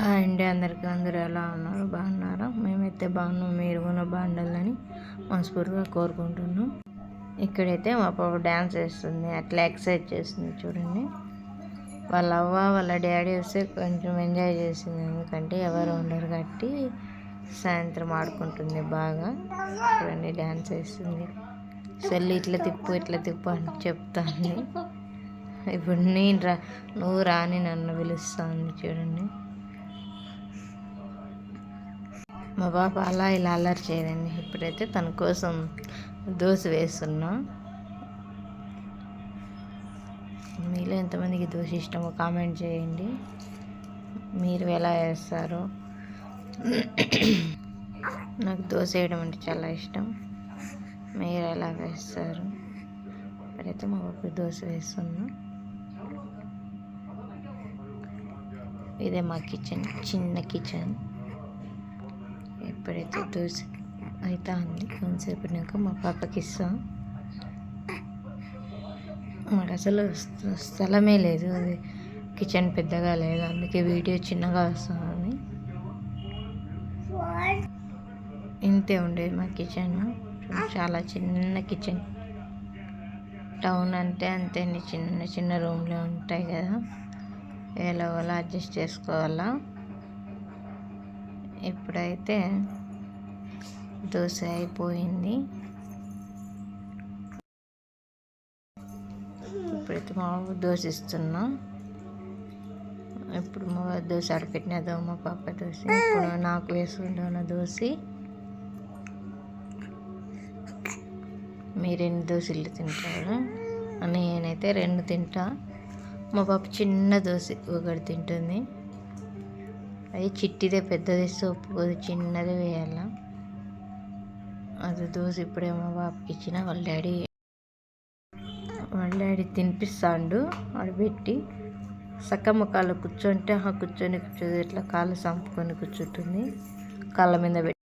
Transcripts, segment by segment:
Hi అండి, అందరూ ఎలా ఉన్నారు? బాగున్నారా? మేమైతే బాగున్నాం. మీరు కూడా బాగుండాలని మనస్ఫూర్తిగా కోరుకుంటున్నాం. ఇక్కడైతే మా పాప డ్యాన్స్ వేస్తుంది, అట్లా ఎక్సర్సైజ్ చేస్తుంది చూడండి. వాళ్ళ అవ్వ వాళ్ళ డాడీ వస్తే కొంచెం ఎంజాయ్ చేసింది, ఎందుకంటే ఎవరు ఉండరు కాబట్టి సాయంత్రం ఆడుకుంటుంది బాగా. చూడండి డ్యాన్స్ వేస్తుంది. సెల్ ఇట్లా తిప్పు అని చెప్తాను. ఇప్పుడు నువ్వు రాని నన్ను పిలుస్తాను చూడండి. మా పాప అలా ఇలా అల్లరి చేయదండి. ఇప్పుడైతే తన కోసం దోశ వేస్తున్నా. మీలో ఎంతమందికి దోశ ఇష్టమో కామెంట్ చేయండి. మీరు ఎలా వేస్తారో. నాకు దోశ వేయడం అంటే చాలా ఇష్టం. మీరు ఎలా వేస్తారు? ఇప్పుడైతే మా పాప దోశ వేస్తున్నా. ఇదే మా కిచెన్, చిన్న కిచెన్. ఇప్పుడైతే దోశ అయితే ఉంది. కొంతసేపటినాక మా పాపకి ఇస్తాం. మాకు అసలు స్థలమే లేదు, అది కిచెన్ పెద్దగా లేదు, అందుకే వీడియో చిన్నగా వస్తుంది. ఇంతే ఉండేది మా కిచెన్, చాలా చిన్న కిచెన్. టౌన్ అంటే అంతే, చిన్న చిన్న రూమ్లో ఉంటాయి కదా, ఎలాగోలా అడ్జస్ట్ చేసుకోవాలా. ఇప్పుడైతే దోశ అయిపోయింది. ఇప్పుడైతే మా దోశ ఇస్తున్నా. ఇప్పుడు మా దోశ ఆడపెట్టినదో మా పాప దోశ. ఇప్పుడు నాకు వేసుకుంటున్న దోశ. మీరు ఎన్ని దోశలు తింటారు? నేనైతే 2 తింటా. మా పాప చిన్న దోశ ఒకటి తింటుంది. అది చిట్టిదే, పెద్దది సోపు చిన్నది వేయాల. అది దోశ ఇప్పుడే మా బాబుకి ఇచ్చిన. వాళ్ళ డాడీ తినిపిస్తాడు ఆడబెట్టి. సక్కమ్మ కాళ్ళు కూర్చొని కూర్చోదు, ఇట్లా కాళ్ళు సంపుకొని కూర్చుంటుంది, కాళ్ళ మీద పెట్టి.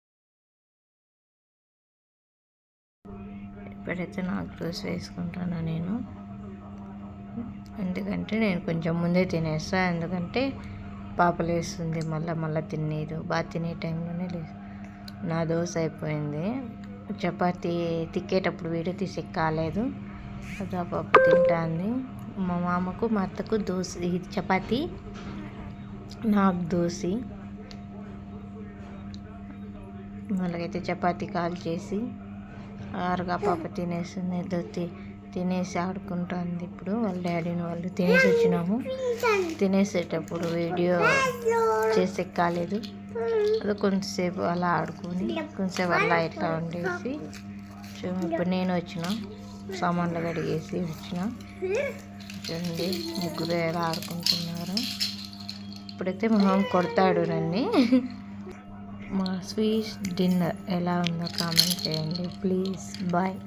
ఇప్పుడైతే నాకు దోశ వేసుకుంటాను నేను, ఎందుకంటే నేను కొంచెం ముందే తినేస్తా. ఎందుకంటే పాప లేస్తుంది, మళ్ళీ తినేది, బాగా తినే టైంలోనే లేదు. నా దోశ అయిపోయింది. చపాతీ తిక్కేటప్పుడు వీడియో తీసి కాలేదు, అది ఆ పాప తింటుంది. మా మామకు మా అత్తకు దోశ, ఇది చపాతీ, నాకు దోశ. వాళ్ళకైతే చపాతీ కాల్ చేసి ఆరుగా పాప తినేస్తుంది. తినేసి ఆడుకుంటుంది. ఇప్పుడు వాళ్ళ డాడీని వాళ్ళు తినేసి వచ్చినాము. తినేసేటప్పుడు వీడియో చేసే కాలేదు, అది కొంతసేపు అలా ఆడుకొని కొంతసేపు అలా ఇట్లా ఉండేసి. ఇప్పుడు నేను వచ్చిన, సామాన్లు కడిగేసి వచ్చిన. చూడండి ముగ్గురు ఎలా ఆడుకుంటున్నారు. ఇప్పుడైతే మా మామ కొడతాడు నన్ను. మా స్వీట్ డిన్నర్ ఎలా ఉందో కామెంట్ చేయండి ప్లీజ్. బాయ్.